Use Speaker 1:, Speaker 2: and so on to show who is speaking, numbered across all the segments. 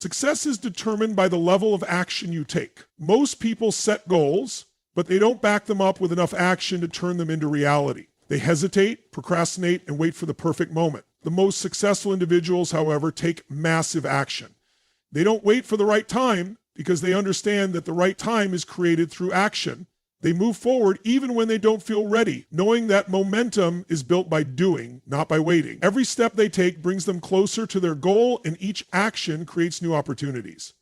Speaker 1: Success is determined by the level of action you take. Most people set goals, but they don't back them up with enough action to turn them into reality. They hesitate, procrastinate, and wait for the perfect moment. The most successful individuals, however, take massive action. They don't wait for the right time because they understand that the right time is created through action. They move forward even when they don't feel ready, knowing that momentum is built by doing, not by waiting. Every step they take brings them closer to their goal, and each action creates new opportunities.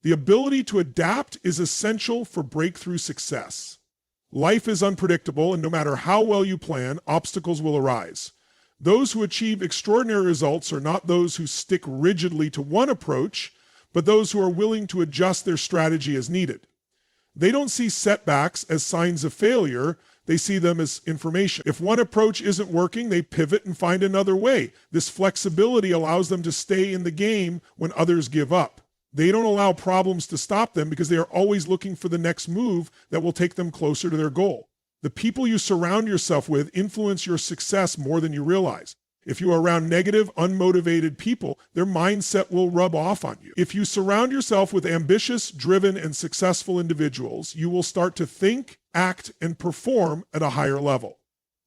Speaker 1: The ability to adapt is essential for breakthrough success. Life is unpredictable, and no matter how well you plan, obstacles will arise. Those who achieve extraordinary results are not those who stick rigidly to one approach, but those who are willing to adjust their strategy as needed. They don't see setbacks as signs of failure. They see them as information. If one approach isn't working, they pivot and find another way. This flexibility allows them to stay in the game when others give up. They don't allow problems to stop them because they are always looking for the next move that will take them closer to their goal. The people you surround yourself with influence your success more than you realize. If you are around negative, unmotivated people, their mindset will rub off on you. If you surround yourself with ambitious, driven, and successful individuals, you will start to think, act, and perform at a higher level.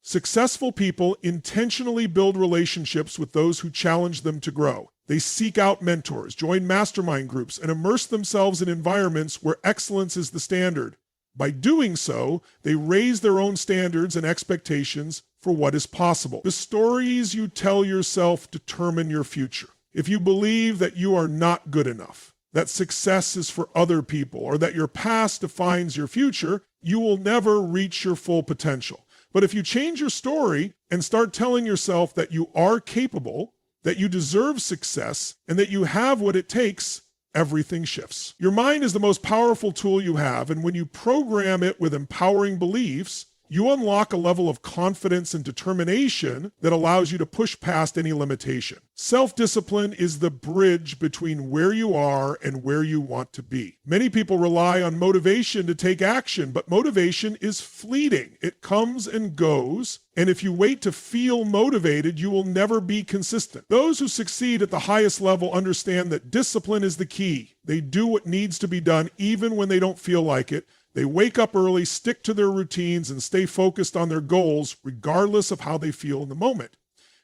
Speaker 1: Successful people intentionally build relationships with those who challenge them to grow. They seek out mentors, join mastermind groups, and immerse themselves in environments where excellence is the standard. By doing so, they raise their own standards and expectations for what is possible. The stories you tell yourself determine your future. If you believe that you are not good enough, that success is for other people, or that your past defines your future, you will never reach your full potential. But if you change your story and start telling yourself that you are capable, that you deserve success, and that you have what it takes, everything shifts. Your mind is the most powerful tool you have, and when you program it with empowering beliefs, you unlock a level of confidence and determination that allows you to push past any limitation. Self-discipline is the bridge between where you are and where you want to be. Many people rely on motivation to take action, but motivation is fleeting. It comes and goes, and if you wait to feel motivated, you will never be consistent. Those who succeed at the highest level understand that discipline is the key. They do what needs to be done even when they don't feel like it. They wake up early, stick to their routines, and stay focused on their goals regardless of how they feel in the moment.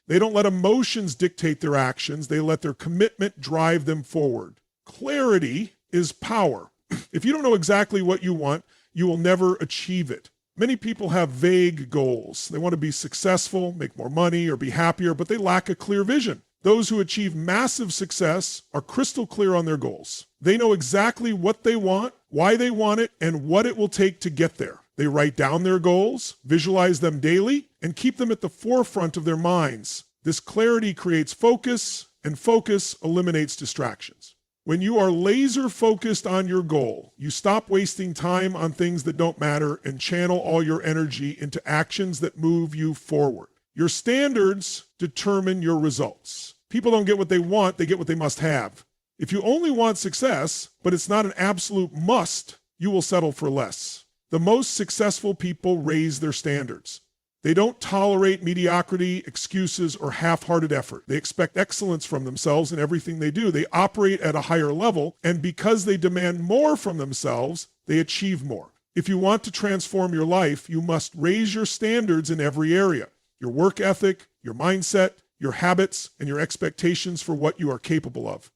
Speaker 1: They don't let emotions dictate their actions. They let their commitment drive them forward. Clarity is power. If you don't know exactly what you want, you will never achieve it. Many people have vague goals. They want to be successful, make more money, or be happier, but they lack a clear vision. Those who achieve massive success are crystal clear on their goals. They know exactly what they want, why they want it, and what it will take to get there. They write down their goals, visualize them daily, and keep them at the forefront of their minds. This clarity creates focus, and focus eliminates distractions. When you are laser focused on your goal, you stop wasting time on things that don't matter and channel all your energy into actions that move you forward. Your standards determine your results. People don't get what they want, they get what they must have. If you only want success, but it's not an absolute must, you will settle for less. The most successful people raise their standards. They don't tolerate mediocrity, excuses, or half-hearted effort. They expect excellence from themselves in everything they do. They operate at a higher level, and because they demand more from themselves, they achieve more. If you want to transform your life, you must raise your standards in every area. Your work ethic, your mindset, your habits, and your expectations for what you are capable of.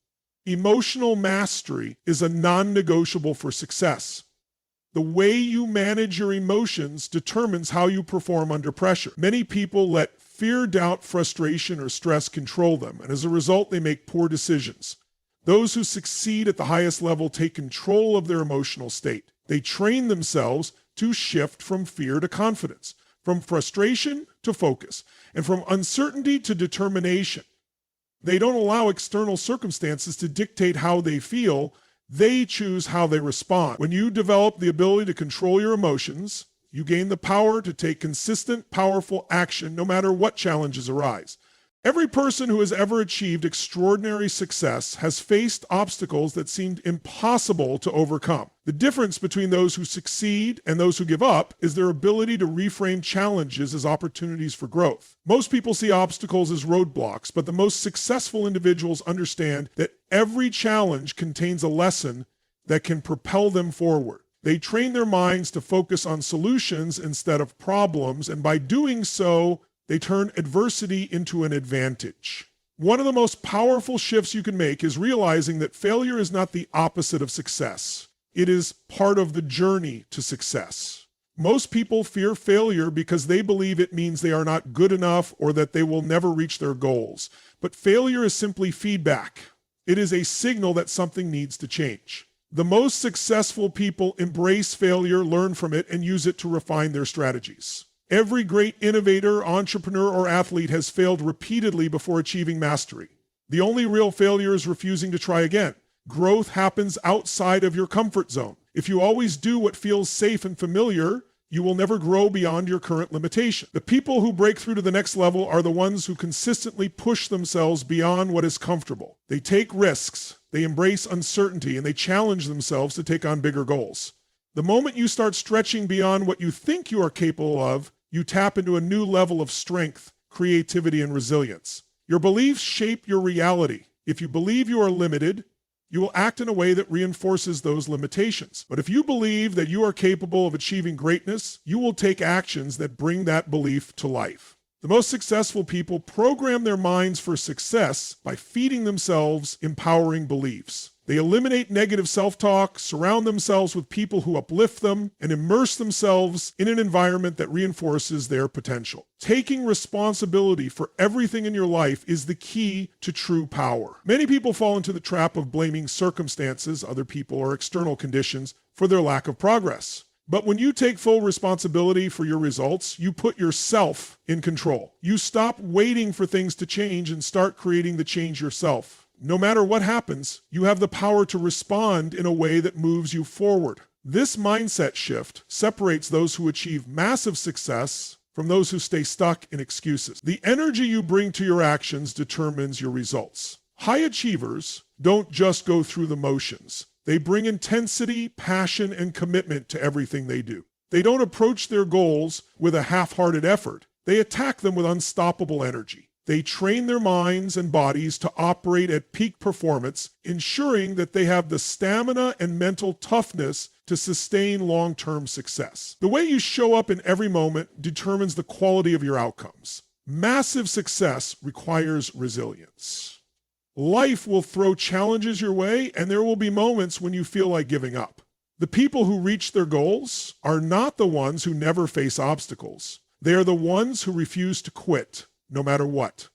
Speaker 1: Emotional mastery is a non-negotiable for success. The way you manage your emotions determines how you perform under pressure. Many people let fear, doubt, frustration, or stress control them, and as a result, they make poor decisions. Those who succeed at the highest level take control of their emotional state. They train themselves to shift from fear to confidence, from frustration to focus, and from uncertainty to determination. They don't allow external circumstances to dictate how they feel. They choose how they respond. When you develop the ability to control your emotions, you gain the power to take consistent, powerful action no matter what challenges arise. Every person who has ever achieved extraordinary success has faced obstacles that seemed impossible to overcome. The difference between those who succeed and those who give up is their ability to reframe challenges as opportunities for growth. Most people see obstacles as roadblocks, but the most successful individuals understand that every challenge contains a lesson that can propel them forward. They train their minds to focus on solutions instead of problems, and by doing so, they turn adversity into an advantage. One of the most powerful shifts you can make is realizing that failure is not the opposite of success. It is part of the journey to success. Most people fear failure because they believe it means they are not good enough or that they will never reach their goals. But failure is simply feedback. It is a signal that something needs to change. The most successful people embrace failure, learn from it, and use it to refine their strategies. Every great innovator, entrepreneur, or athlete has failed repeatedly before achieving mastery. The only real failure is refusing to try again. Growth happens outside of your comfort zone. If you always do what feels safe and familiar, you will never grow beyond your current limitation. The people who break through to the next level are the ones who consistently push themselves beyond what is comfortable. They take risks, they embrace uncertainty, and they challenge themselves to take on bigger goals. The moment you start stretching beyond what you think you are capable of, you tap into a new level of strength, creativity, and resilience. Your beliefs shape your reality. If you believe you are limited, you will act in a way that reinforces those limitations. But if you believe that you are capable of achieving greatness, you will take actions that bring that belief to life. The most successful people program their minds for success by feeding themselves empowering beliefs. They eliminate negative self-talk, surround themselves with people who uplift them, and immerse themselves in an environment that reinforces their potential. Taking responsibility for everything in your life is the key to true power. Many people fall into the trap of blaming circumstances, other people, or external conditions for their lack of progress. But when you take full responsibility for your results, you put yourself in control. You stop waiting for things to change and start creating the change yourself. No matter what happens, you have the power to respond in a way that moves you forward. This mindset shift separates those who achieve massive success from those who stay stuck in excuses. The energy you bring to your actions determines your results. High achievers don't just go through the motions. They bring intensity, passion, and commitment to everything they do. They don't approach their goals with a half-hearted effort. They attack them with unstoppable energy. They train their minds and bodies to operate at peak performance, ensuring that they have the stamina and mental toughness to sustain long-term success. The way you show up in every moment determines the quality of your outcomes. Massive success requires resilience. Life will throw challenges your way, and there will be moments when you feel like giving up. The people who reach their goals are not the ones who never face obstacles. They are the ones who refuse to quit, no matter what.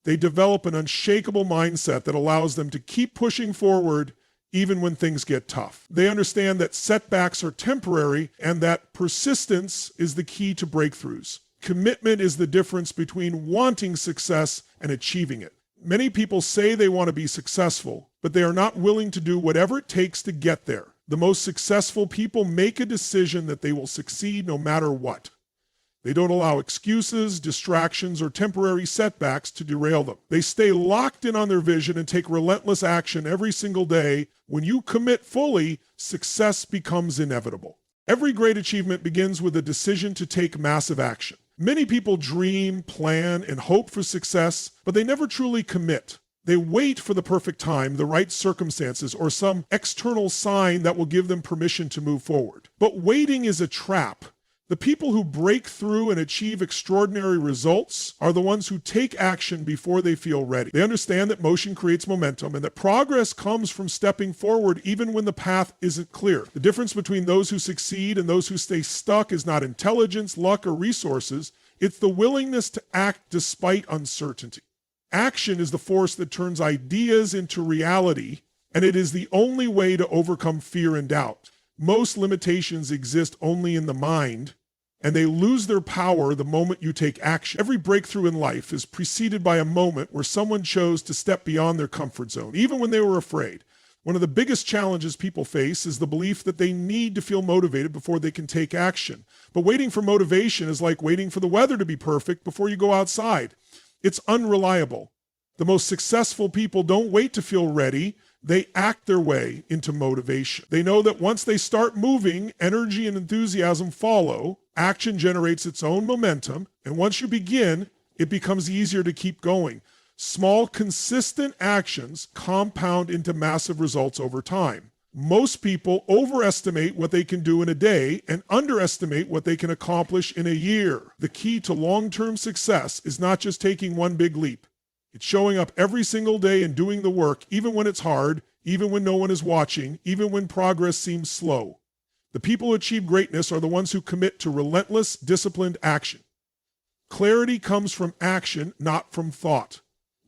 Speaker 1: They develop an unshakable mindset that allows them to keep pushing forward even when things get tough. They understand that setbacks are temporary and that persistence is the key to breakthroughs. Commitment is the difference between wanting success and achieving it. Many people say they want to be successful, but they are not willing to do whatever it takes to get there. The most successful people make a decision that they will succeed no matter what. They don't allow excuses, distractions, or temporary setbacks to derail them. They stay locked in on their vision and take relentless action every single day. When you commit fully, success becomes inevitable. Every great achievement begins with a decision to take massive action. Many people dream, plan, and hope for success, but they never truly commit. They wait for the perfect time, the right circumstances, or some external sign that will give them permission to move forward. But waiting is a trap. The people who break through and achieve extraordinary results are the ones who take action before they feel ready. They understand that motion creates momentum and that progress comes from stepping forward even when the path isn't clear. The difference between those who succeed and those who stay stuck is not intelligence, luck, or resources. It's the willingness to act despite uncertainty. Action is the force that turns ideas into reality, and it is the only way to overcome fear and doubt. Most limitations exist only in the mind, and they lose their power the moment you take action. Every breakthrough in life is preceded by a moment where someone chose to step beyond their comfort zone, even when they were afraid. One of the biggest challenges people face is the belief that they need to feel motivated before they can take action. But waiting for motivation is like waiting for the weather to be perfect before you go outside. It's unreliable. The most successful people don't wait to feel ready. They act their way into motivation. They know that once they start moving, energy and enthusiasm follow. Action generates its own momentum. And once you begin, it becomes easier to keep going. Small, consistent actions compound into massive results over time. Most people overestimate what they can do in a day and underestimate what they can accomplish in a year. The key to long-term success is not just taking one big leap. It's showing up every single day and doing the work, even when it's hard, even when no one is watching, even when progress seems slow. The people who achieve greatness are the ones who commit to relentless, disciplined action. Clarity comes from action, not from thought.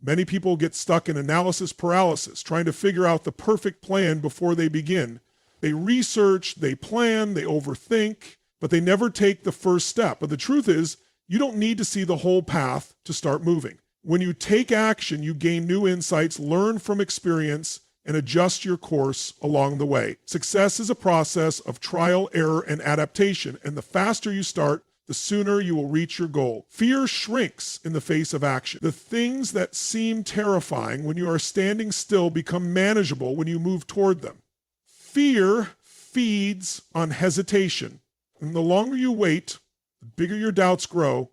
Speaker 1: Many people get stuck in analysis paralysis, trying to figure out the perfect plan before they begin. They research, they plan, they overthink, but they never take the first step. But the truth is, you don't need to see the whole path to start moving. When you take action, you gain new insights, learn from experience, and adjust your course along the way. Success is a process of trial, error, and adaptation, and the faster you start, the sooner you will reach your goal. Fear shrinks in the face of action. The things that seem terrifying when you are standing still become manageable when you move toward them. Fear feeds on hesitation, and the longer you wait, the bigger your doubts grow.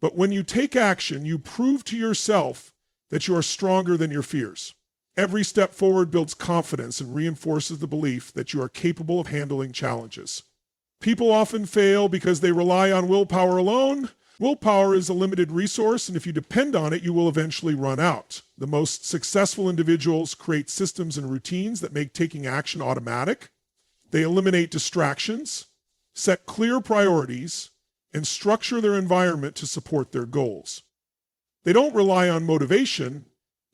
Speaker 1: But when you take action, you prove to yourself that you are stronger than your fears. Every step forward builds confidence and reinforces the belief that you are capable of handling challenges. People often fail because they rely on willpower alone. Willpower is a limited resource, and if you depend on it, you will eventually run out. The most successful individuals create systems and routines that make taking action automatic. They eliminate distractions, set clear priorities, and structure their environment to support their goals. They don't rely on motivation.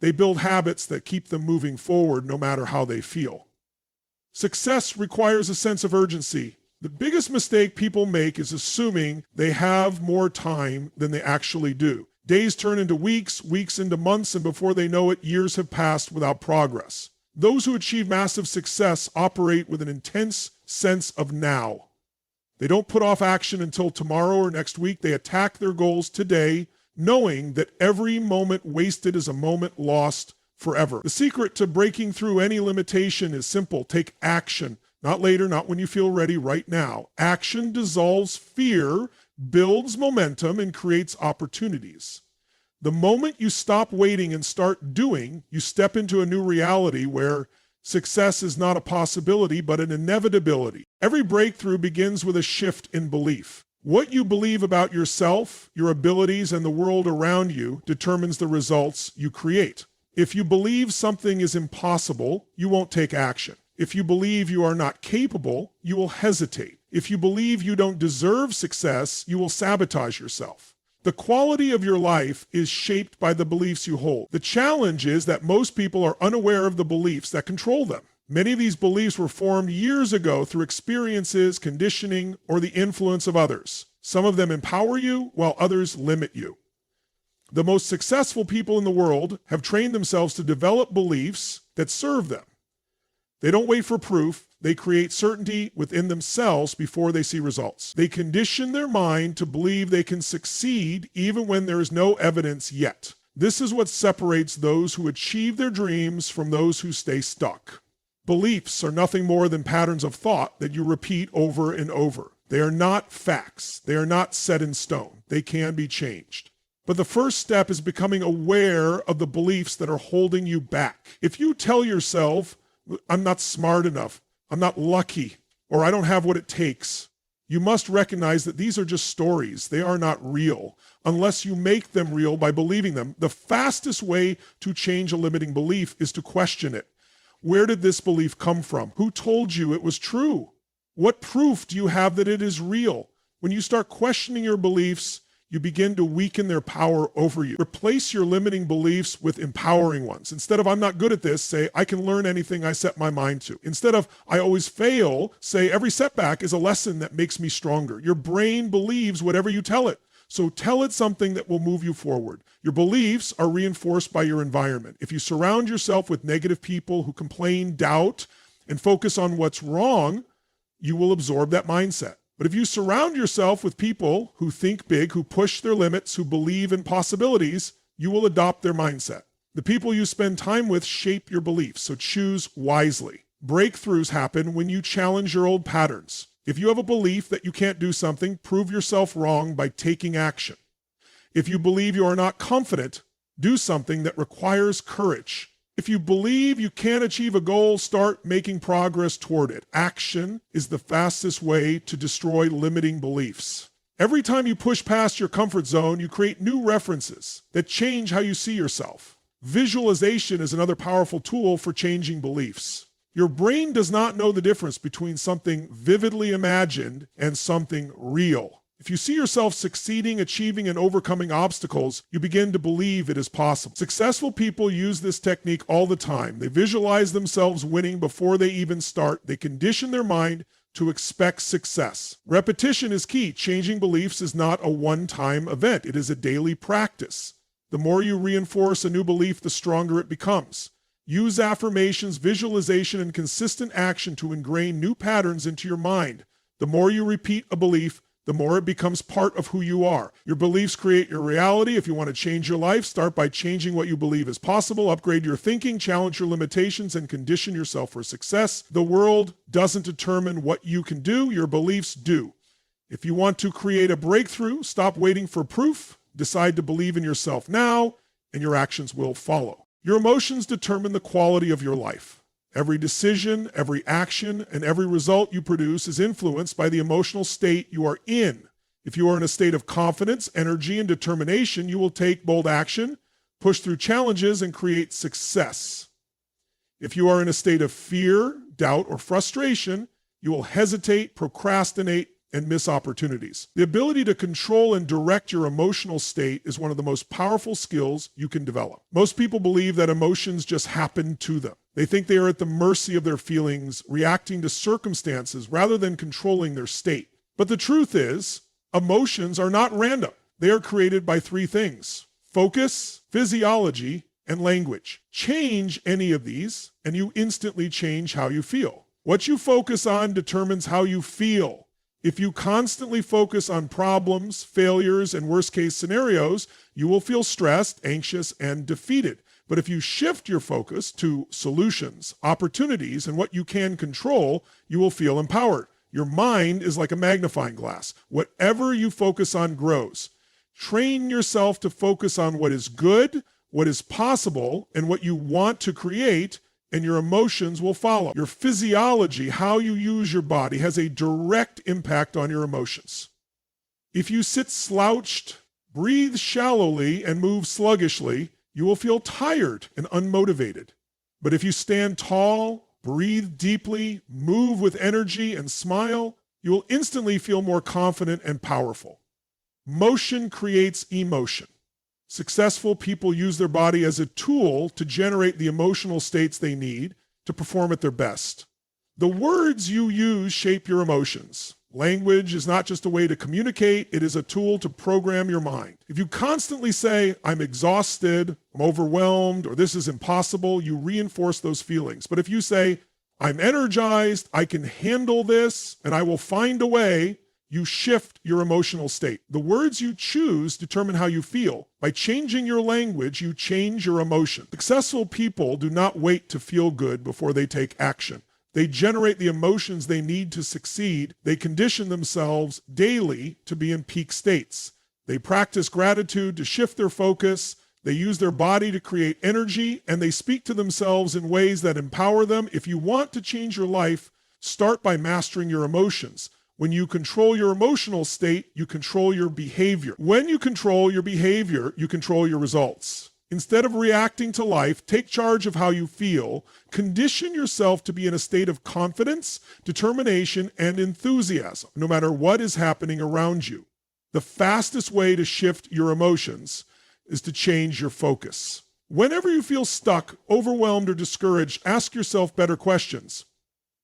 Speaker 1: They build habits that keep them moving forward no matter how they feel. Success requires a sense of urgency. The biggest mistake people make is assuming they have more time than they actually do. Days turn into weeks, weeks into months, and before they know it, years have passed without progress. Those who achieve massive success operate with an intense sense of now. They don't put off action until tomorrow or next week. They attack their goals today, knowing that every moment wasted is a moment lost forever. The secret to breaking through any limitation is simple. Take action. Not later, not when you feel ready, right now. Action dissolves fear, builds momentum, and creates opportunities. The moment you stop waiting and start doing, you step into a new reality where success is not a possibility, but an inevitability. Every breakthrough begins with a shift in belief. What you believe about yourself, your abilities, and the world around you determines the results you create. If you believe something is impossible, you won't take action. If you believe you are not capable, you will hesitate. If you believe you don't deserve success, you will sabotage yourself. The quality of your life is shaped by the beliefs you hold. The challenge is that most people are unaware of the beliefs that control them. Many of these beliefs were formed years ago through experiences, conditioning, or the influence of others. Some of them empower you, while others limit you. The most successful people in the world have trained themselves to develop beliefs that serve them. They don't wait for proof. They create certainty within themselves before they see results. They condition their mind to believe they can succeed even when there is no evidence yet. This is what separates those who achieve their dreams from those who stay stuck. Beliefs are nothing more than patterns of thought that you repeat over and over. They are not facts. They are not set in stone. They can be changed. But the first step is becoming aware of the beliefs that are holding you back. If you tell yourself, I'm not smart enough, I'm not lucky, or I don't have what it takes, you must recognize that these are just stories. They are not real, unless you make them real by believing them. The fastest way to change a limiting belief is to question it. Where did this belief come from? Who told you it was true? What proof do you have that it is real? When you start questioning your beliefs, you begin to weaken their power over you. Replace your limiting beliefs with empowering ones. Instead of, I'm not good at this, say, I can learn anything I set my mind to. Instead of, I always fail, say, every setback is a lesson that makes me stronger. Your brain believes whatever you tell it. So tell it something that will move you forward. Your beliefs are reinforced by your environment. If you surround yourself with negative people who complain, doubt, and focus on what's wrong, you will absorb that mindset. But if you surround yourself with people who think big, who push their limits, who believe in possibilities, you will adopt their mindset. The people you spend time with shape your beliefs, so choose wisely. Breakthroughs happen when you challenge your old patterns. If you have a belief that you can't do something, prove yourself wrong by taking action. If you believe you are not confident, do something that requires courage. If you believe you can't achieve a goal, start making progress toward it. Action is the fastest way to destroy limiting beliefs. Every time you push past your comfort zone, you create new references that change how you see yourself. Visualization is another powerful tool for changing beliefs. Your brain does not know the difference between something vividly imagined and something real. If you see yourself succeeding, achieving, and overcoming obstacles, you begin to believe it is possible. Successful people use this technique all the time. They visualize themselves winning before they even start. They condition their mind to expect success. Repetition is key. Changing beliefs is not a one-time event. It is a daily practice. The more you reinforce a new belief, the stronger it becomes. Use affirmations, visualization, and consistent action to ingrain new patterns into your mind. The more you repeat a belief, the more it becomes part of who you are. Your beliefs create your reality. If you want to change your life, start by changing what you believe is possible, upgrade your thinking, challenge your limitations, and condition yourself for success. The world doesn't determine what you can do, your beliefs do. If you want to create a breakthrough, stop waiting for proof, decide to believe in yourself now, and your actions will follow. Your emotions determine the quality of your life. Every decision, every action, and every result you produce is influenced by the emotional state you are in. If you are in a state of confidence, energy, and determination, you will take bold action, push through challenges, and create success. If you are in a state of fear, doubt, or frustration, you will hesitate, procrastinate, and miss opportunities. The ability to control and direct your emotional state is one of the most powerful skills you can develop. Most people believe that emotions just happen to them. They think they are at the mercy of their feelings, reacting to circumstances rather than controlling their state. But the truth is, emotions are not random. They are created by three things: focus, physiology, and language. Change any of these, and you instantly change how you feel. What you focus on determines how you feel. If you constantly focus on problems, failures, and worst-case scenarios, you will feel stressed, anxious, and defeated. But if you shift your focus to solutions, opportunities, and what you can control, you will feel empowered. Your mind is like a magnifying glass. Whatever you focus on grows. Train yourself to focus on what is good, what is possible, and what you want to create, and your emotions will follow. Your physiology, how you use your body, has a direct impact on your emotions. If you sit slouched, breathe shallowly, and move sluggishly, you will feel tired and unmotivated. But if you stand tall, breathe deeply, move with energy, and smile, you will instantly feel more confident and powerful. Motion creates emotion. Successful people use their body as a tool to generate the emotional states they need to perform at their best. The words you use shape your emotions. Language is not just a way to communicate, it is a tool to program your mind. If you constantly say, "I'm exhausted, I'm overwhelmed," or "this is impossible," you reinforce those feelings. But if you say, "I'm energized, I can handle this, and I will find a way," you shift your emotional state. The words you choose determine how you feel. By changing your language, you change your emotion. Successful people do not wait to feel good before they take action. They generate the emotions they need to succeed. They condition themselves daily to be in peak states. They practice gratitude to shift their focus. They use their body to create energy, and they speak to themselves in ways that empower them. If you want to change your life, start by mastering your emotions. When you control your emotional state, you control your behavior. When you control your behavior, you control your results. Instead of reacting to life, take charge of how you feel. Condition yourself to be in a state of confidence, determination, and enthusiasm, no matter what is happening around you. The fastest way to shift your emotions is to change your focus. Whenever you feel stuck, overwhelmed, or discouraged, ask yourself better questions.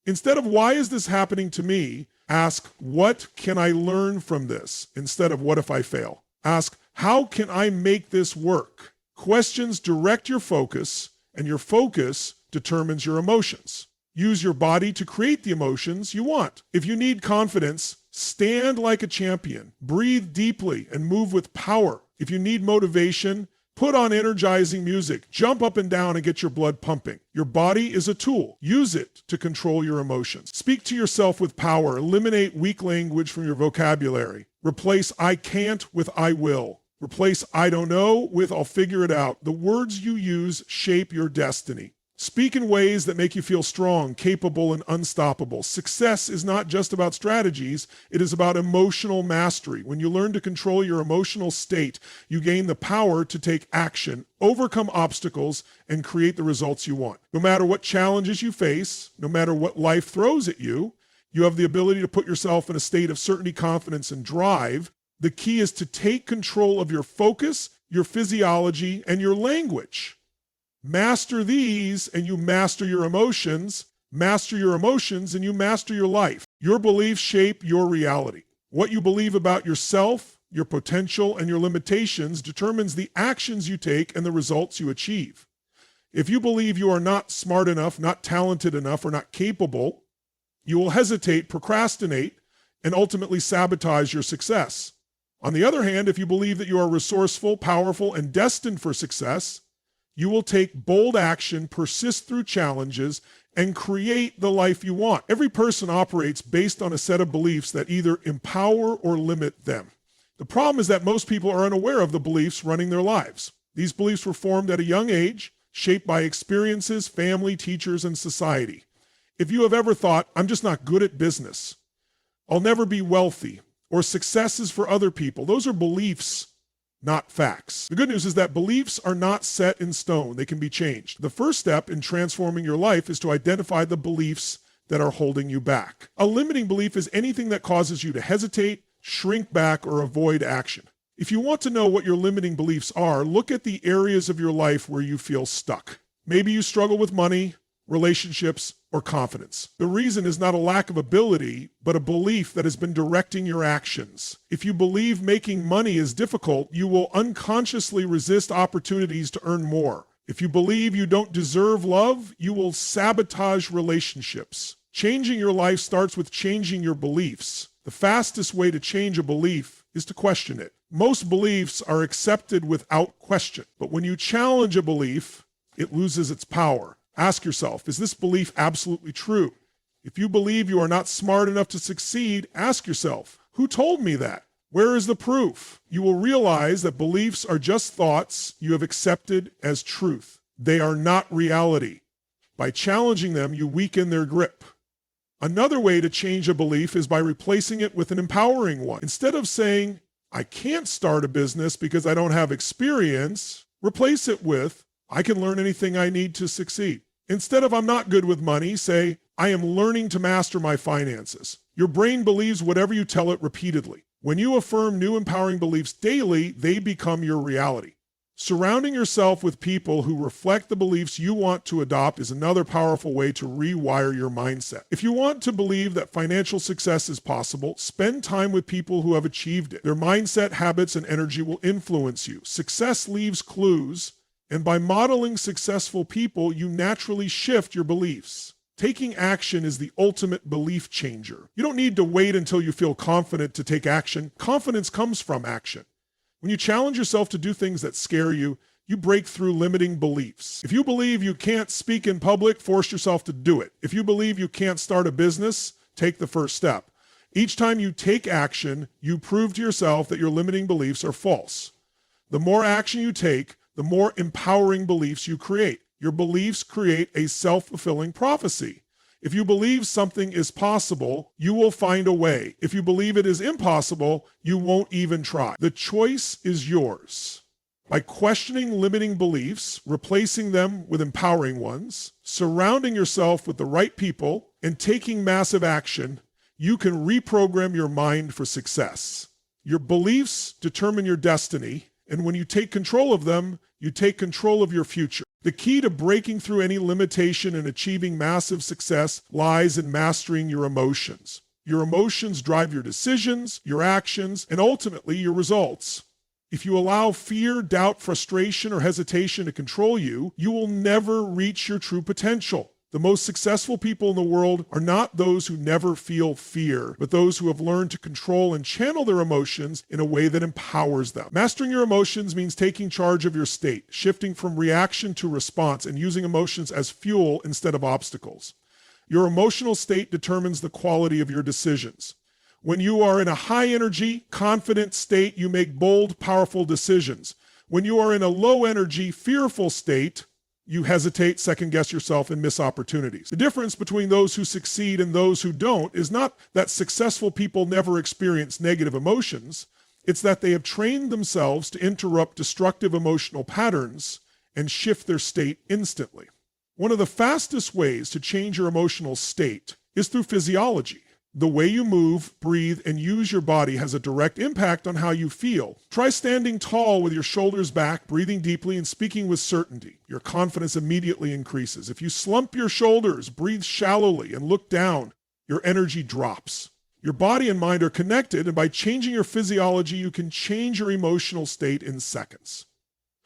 Speaker 1: Instead of "why is this happening to me?" ask, "what can I learn from this?" instead of "what if I fail?" Ask, "how can I make this work?" Questions direct your focus, and your focus determines your emotions. Use your body to create the emotions you want. If you need confidence, stand like a champion, breathe deeply, and move with power. If you need motivation, Put on energizing music, jump up and down and get your blood pumping. Your body is a tool. Use it to control your emotions. Speak to yourself with power. Eliminate weak language from your vocabulary. Replace I can't with I will. Replace I don't know with I'll figure it out. The words you use shape your destiny. Speak in ways that make you feel strong, capable, and unstoppable. Success is not just about strategies, it is about emotional mastery. When you learn to control your emotional state, you gain the power to take action, overcome obstacles, and create the results you want. No matter what challenges you face, no matter what life throws at you, you have the ability to put yourself in a state of certainty, confidence, and drive. The key is to take control of your focus, your physiology, and your language. Master these and you master your emotions. Master your emotions and you master your life. Your beliefs shape your reality. What you believe about yourself, your potential, and your limitations determines the actions you take and the results you achieve. If you believe you are not smart enough, not talented enough, or not capable, you will hesitate, procrastinate, and ultimately sabotage your success. On the other hand, if you believe that you are resourceful, powerful, and destined for success, you will take bold action, persist through challenges, and create the life you want. Every person operates based on a set of beliefs that either empower or limit them. The problem is that most people are unaware of the beliefs running their lives. These beliefs were formed at a young age, shaped by experiences, family, teachers, and society. If you have ever thought, I'm just not good at business, I'll never be wealthy, or success is for other people, those are beliefs, not facts. The good news is that beliefs are not set in stone. They can be changed. The first step in transforming your life is to identify the beliefs that are holding you back. A limiting belief is anything that causes you to hesitate, shrink back, or avoid action. If you want to know what your limiting beliefs are, look at the areas of your life where you feel stuck. Maybe you struggle with money, relationships, or confidence. The reason is not a lack of ability, but a belief that has been directing your actions. If you believe making money is difficult, you will unconsciously resist opportunities to earn more. If you believe you don't deserve love, you will sabotage relationships. Changing your life starts with changing your beliefs. The fastest way to change a belief is to question it. Most beliefs are accepted without question, but when you challenge a belief, it loses its power. Ask yourself, is this belief absolutely true? If you believe you are not smart enough to succeed, ask yourself, who told me that? Where is the proof? You will realize that beliefs are just thoughts you have accepted as truth. They are not reality. By challenging them, you weaken their grip. Another way to change a belief is by replacing it with an empowering one. Instead of saying, I can't start a business because I don't have experience, replace it with, I can learn anything I need to succeed. Instead of I'm not good with money, say, I am learning to master my finances. Your brain believes whatever you tell it repeatedly. When you affirm new empowering beliefs daily, they become your reality. Surrounding yourself with people who reflect the beliefs you want to adopt is another powerful way to rewire your mindset. If you want to believe that financial success is possible, spend time with people who have achieved it. Their mindset, habits, and energy will influence you. Success leaves clues, and by modeling successful people, you naturally shift your beliefs. Taking action is the ultimate belief changer. You don't need to wait until you feel confident to take action. Confidence comes from action. When you challenge yourself to do things that scare you, you break through limiting beliefs. If you believe you can't speak in public, force yourself to do it. If you believe you can't start a business, take the first step. Each time you take action, you prove to yourself that your limiting beliefs are false. The more action you take, the more empowering beliefs you create. Your beliefs create a self-fulfilling prophecy. If you believe something is possible, you will find a way. If you believe it is impossible, you won't even try. The choice is yours. By questioning limiting beliefs, replacing them with empowering ones, surrounding yourself with the right people, and taking massive action, you can reprogram your mind for success. Your beliefs determine your destiny, and when you take control of them, you take control of your future. The key to breaking through any limitation and achieving massive success lies in mastering your emotions. Your emotions drive your decisions, your actions, and ultimately your results. If you allow fear, doubt, frustration, or hesitation to control you, you will never reach your true potential. The most successful people in the world are not those who never feel fear, but those who have learned to control and channel their emotions in a way that empowers them. Mastering your emotions means taking charge of your state, shifting from reaction to response, and using emotions as fuel instead of obstacles. Your emotional state determines the quality of your decisions. When you are in a high energy, confident state, you make bold, powerful decisions. When you are in a low energy, fearful state, you hesitate, second guess yourself, and miss opportunities. The difference between those who succeed and those who don't is not that successful people never experience negative emotions. It's that they have trained themselves to interrupt destructive emotional patterns and shift their state instantly. One of the fastest ways to change your emotional state is through physiology. The way you move, breathe, and use your body has a direct impact on how you feel. Try standing tall with your shoulders back, breathing deeply, and speaking with certainty. Your confidence immediately increases. If you slump your shoulders, breathe shallowly, and look down, your energy drops. Your body and mind are connected, and by changing your physiology, you can change your emotional state in seconds.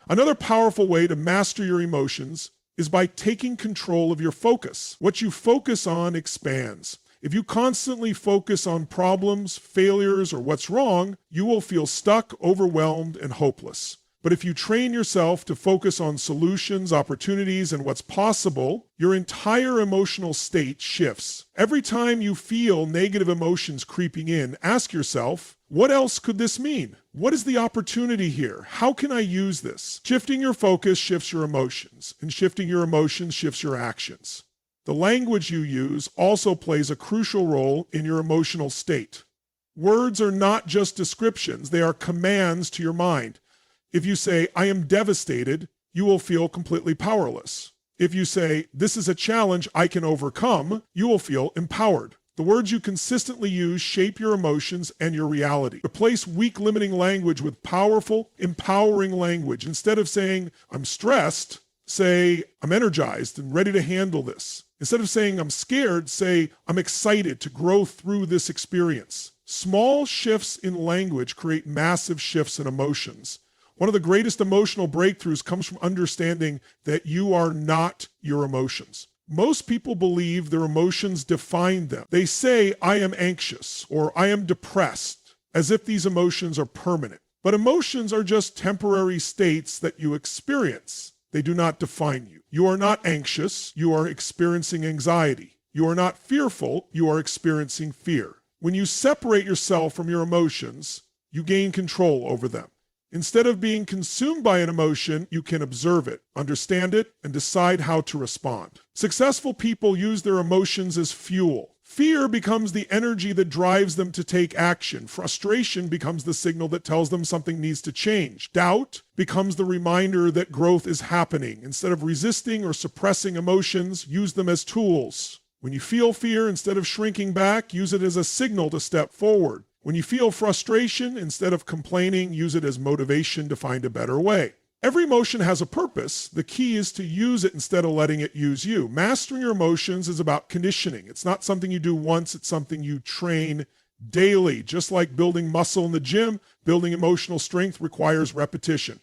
Speaker 1: Another powerful way to master your emotions is by taking control of your focus. What you focus on expands. If you constantly focus on problems, failures, or what's wrong, you will feel stuck, overwhelmed, and hopeless. But if you train yourself to focus on solutions, opportunities, and what's possible, your entire emotional state shifts. Every time you feel negative emotions creeping in, ask yourself, what else could this mean? What is the opportunity here? How can I use this? Shifting your focus shifts your emotions, and shifting your emotions shifts your actions. The language you use also plays a crucial role in your emotional state. Words are not just descriptions, they are commands to your mind. If you say, I am devastated, you will feel completely powerless. If you say, this is a challenge I can overcome, you will feel empowered. The words you consistently use shape your emotions and your reality. Replace weak, limiting language with powerful, empowering language. Instead of saying, I'm stressed, say, I'm energized and ready to handle this. Instead of saying, I'm scared, say, I'm excited to grow through this experience. Small shifts in language create massive shifts in emotions. One of the greatest emotional breakthroughs comes from understanding that you are not your emotions. Most people believe their emotions define them. They say, I am anxious or I am depressed, as if these emotions are permanent. But emotions are just temporary states that you experience. They do not define you. You are not anxious, you are experiencing anxiety. You are not fearful, you are experiencing fear. When you separate yourself from your emotions, you gain control over them. Instead of being consumed by an emotion, you can observe it, understand it, and decide how to respond. Successful people use their emotions as fuel. Fear becomes the energy that drives them to take action. Frustration becomes the signal that tells them something needs to change. Doubt becomes the reminder that growth is happening. Instead of resisting or suppressing emotions, use them as tools. When you feel fear, instead of shrinking back, use it as a signal to step forward. When you feel frustration, instead of complaining, use it as motivation to find a better way. Every emotion has a purpose. The key is to use it instead of letting it use you. Mastering your emotions is about conditioning. It's not something you do once, it's something you train daily. Just like building muscle in the gym, building emotional strength requires repetition.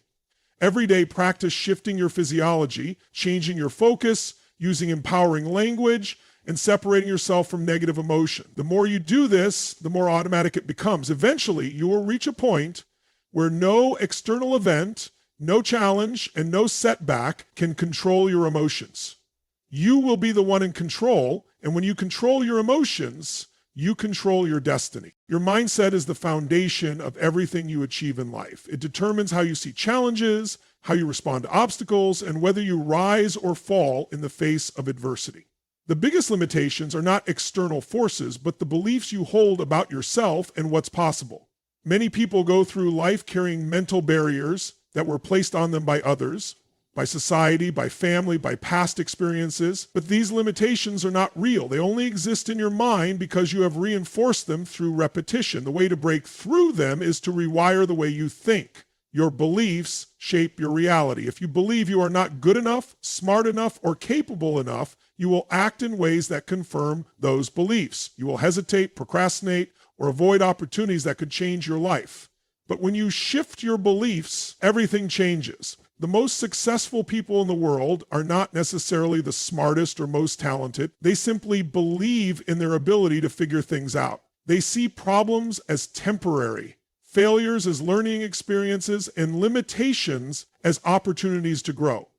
Speaker 1: Every day, practice shifting your physiology, changing your focus, using empowering language, and separating yourself from negative emotion. The more you do this, the more automatic it becomes. Eventually, you will reach a point where no external event, no challenge, and no setback can control your emotions. You will be the one in control, and when you control your emotions, you control your destiny. Your mindset is the foundation of everything you achieve in life. It determines how you see challenges, how you respond to obstacles, and whether you rise or fall in the face of adversity. The biggest limitations are not external forces, but the beliefs you hold about yourself and what's possible. Many people go through life carrying mental barriers that were placed on them by others, by society, by family, by past experiences. But these limitations are not real. They only exist in your mind because you have reinforced them through repetition. The way to break through them is to rewire the way you think. Your beliefs shape your reality. If you believe you are not good enough, smart enough, or capable enough, you will act in ways that confirm those beliefs. You will hesitate, procrastinate, or avoid opportunities that could change your life. But when you shift your beliefs, everything changes. The most successful people in the world are not necessarily the smartest or most talented. They simply believe in their ability to figure things out. They see problems as temporary, failures as learning experiences, and limitations as opportunities to grow.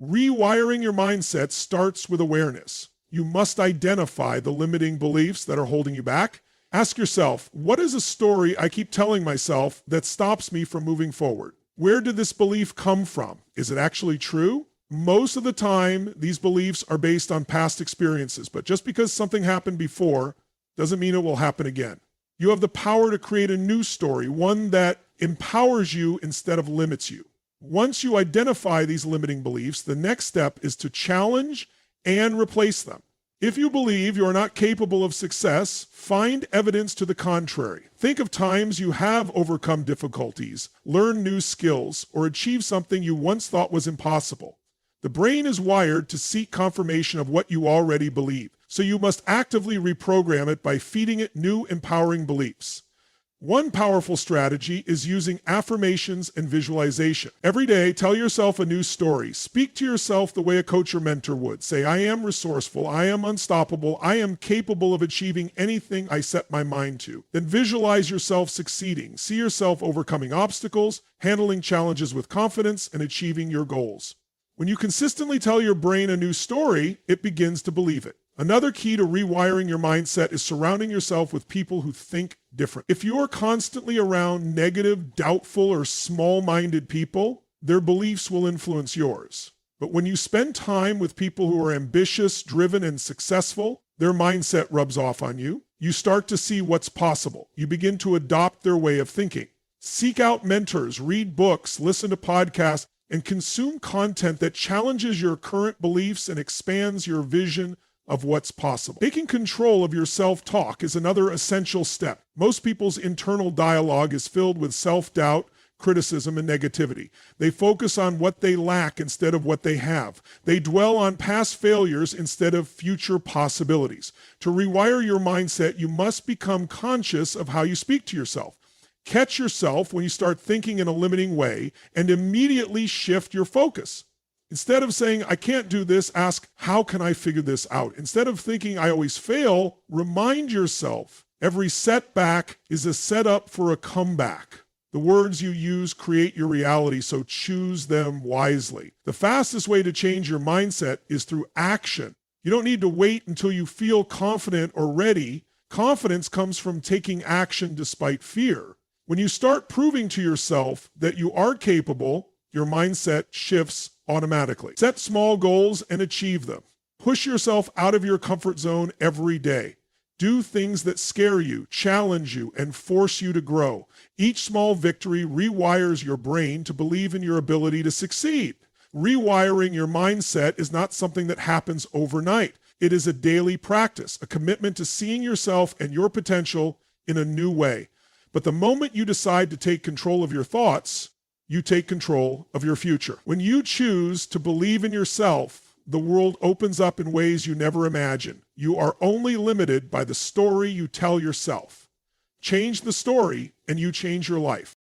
Speaker 1: Rewiring your mindset starts with awareness. You must identify the limiting beliefs that are holding you back. Ask yourself, what is a story I keep telling myself that stops me from moving forward? Where did this belief come from? Is it actually true? Most of the time, these beliefs are based on past experiences, but just because something happened before doesn't mean it will happen again. You have the power to create a new story, one that empowers you instead of limits you. Once you identify these limiting beliefs, the next step is to challenge and replace them. If you believe you are not capable of success, find evidence to the contrary. Think of times you have overcome difficulties, learned new skills, or achieved something you once thought was impossible. The brain is wired to seek confirmation of what you already believe, so you must actively reprogram it by feeding it new empowering beliefs. One powerful strategy is using affirmations and visualization. Every day, tell yourself a new story. Speak to yourself the way a coach or mentor would. Say, I am resourceful, I am unstoppable, I am capable of achieving anything I set my mind to. Then visualize yourself succeeding. See yourself overcoming obstacles, handling challenges with confidence, and achieving your goals. When you consistently tell your brain a new story, it begins to believe it. Another key to rewiring your mindset is surrounding yourself with people who think different. If you are constantly around negative, doubtful, or small-minded people, their beliefs will influence yours. But when you spend time with people who are ambitious, driven, and successful, their mindset rubs off on you. You start to see what's possible. You begin to adopt their way of thinking. Seek out mentors, read books, listen to podcasts, and consume content that challenges your current beliefs and expands your vision of what's possible. Taking control of your self-talk is another essential step. Most people's internal dialogue is filled with self-doubt, criticism, and negativity. They focus on what they lack instead of what they have. They dwell on past failures instead of future possibilities. To rewire your mindset, you must become conscious of how you speak to yourself. Catch yourself when you start thinking in a limiting way and immediately shift your focus. Instead of saying, I can't do this, ask, how can I figure this out? Instead of thinking, I always fail, remind yourself, every setback is a setup for a comeback. The words you use create your reality, so choose them wisely. The fastest way to change your mindset is through action. You don't need to wait until you feel confident or ready. Confidence comes from taking action despite fear. When you start proving to yourself that you are capable, your mindset shifts automatically. Set small goals and achieve them. Push yourself out of your comfort zone every day. Do things that scare you, challenge you, and force you to grow. Each small victory rewires your brain to believe in your ability to succeed. Rewiring your mindset is not something that happens overnight. It is a daily practice, a commitment to seeing yourself and your potential in a new way. But the moment you decide to take control of your thoughts, you take control of your future. When you choose to believe in yourself, the world opens up in ways you never imagined. You are only limited by the story you tell yourself. Change the story and you change your life.